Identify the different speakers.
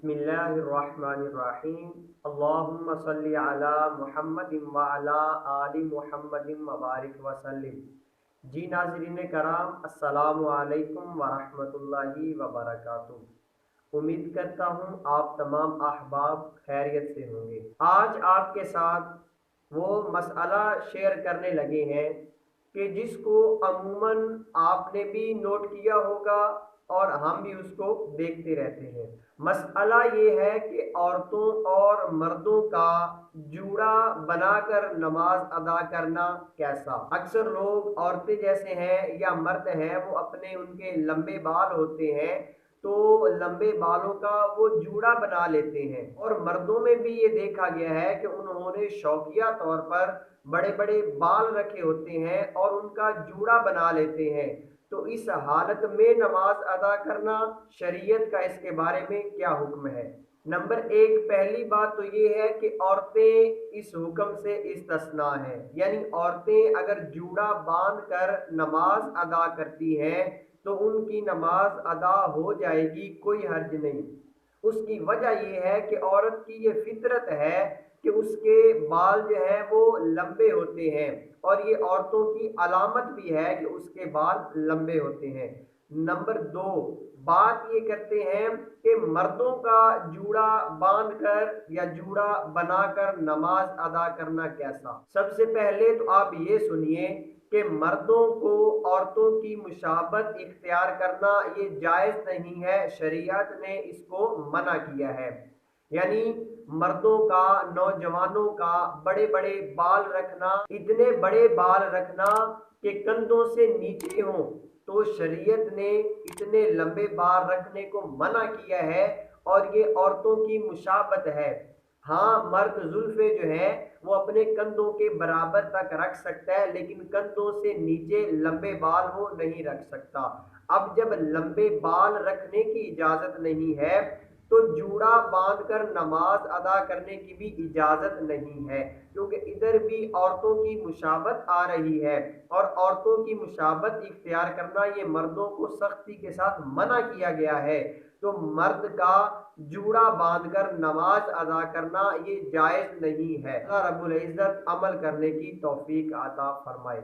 Speaker 1: बिस्मिल्लाहिर्रहमानिर्रहीम। अल्लाहुम्मा सल्ली अला मुहम्मदिन व अला आलि मुहम्मदिन व बारिक वसल्लिम। जी नाज़रीन कराम, अस्सलामु अलैकुम व रहमतुल्लाहि व बरकातुहू। उम्मीद करता हूँ आप तमाम अहबाब खैरियत से होंगे। आज आपके साथ वो मसला शेयर करने लगे हैं कि जिसको अमूमन आपने भी नोट किया होगा और हम भी उसको देखते रहते हैं। मसला ये है कि औरतों और मर्दों का जूड़ा बनाकर नमाज अदा करना कैसा। अक्सर लोग, औरतें जैसे हैं या मर्द हैं, वो अपने उनके लंबे बाल होते हैं तो लंबे बालों का वो जूड़ा बना लेते हैं। और मर्दों में भी ये देखा गया है कि उन्होंने शौकिया तौर पर बड़े बड़े बाल रखे होते हैं और उनका जूड़ा बना लेते हैं। तो इस हालत में नमाज अदा करना, शरीयत का इसके बारे में क्या हुक्म है। नंबर एक, पहली बात तो ये है कि औरतें इस हुक्म से इस्तिस्ना हैं, यानी औरतें अगर जूड़ा बांध कर नमाज अदा करती हैं तो उनकी नमाज अदा हो जाएगी, कोई हर्ज नहीं। उसकी वजह यह है कि औरत की ये फितरत है कि उसके बाल जो है वो लंबे होते हैं, और ये औरतों की अलामत भी है कि उसके बाल लंबे होते हैं। नंबर दो, बात ये करते हैं कि मर्दों का जूड़ा बांध कर या जूड़ा बनाकर नमाज अदा करना कैसा। सबसे पहले तो आप ये सुनिए कि मर्दों को औरतों की मुशाबत इख्तियार करना ये जायज़ नहीं है, शरीयत ने इसको मना किया है। यानी मर्दों का, नौजवानों का बड़े बड़े बाल रखना, इतने बड़े बाल रखना कि कंधों से नीचे हों, तो शरीयत ने इतने लंबे बाल रखने को मना किया है और ये औरतों की मुशाबत है। हाँ, मर्द जुल्फे जो है वो अपने कंधों के बराबर तक रख सकता है, लेकिन कंधों से नीचे लंबे बाल वो नहीं रख सकता। अब जब लंबे बाल रखने की इजाजत नहीं है तो जूड़ा बांध कर नमाज अदा करने की भी इजाजत नहीं है, क्योंकि इधर भी औरतों की मुशाबत आ रही है और औरतों की मुशाबत इख्तियार करना ये मर्दों को सख्ती के साथ मना किया गया है। तो मर्द का जूड़ा बांधकर नमाज अदा करना ये जायज नहीं है। अल्लाह रब्बुल इज्जत अमल करने की तौफीक अता फरमाए।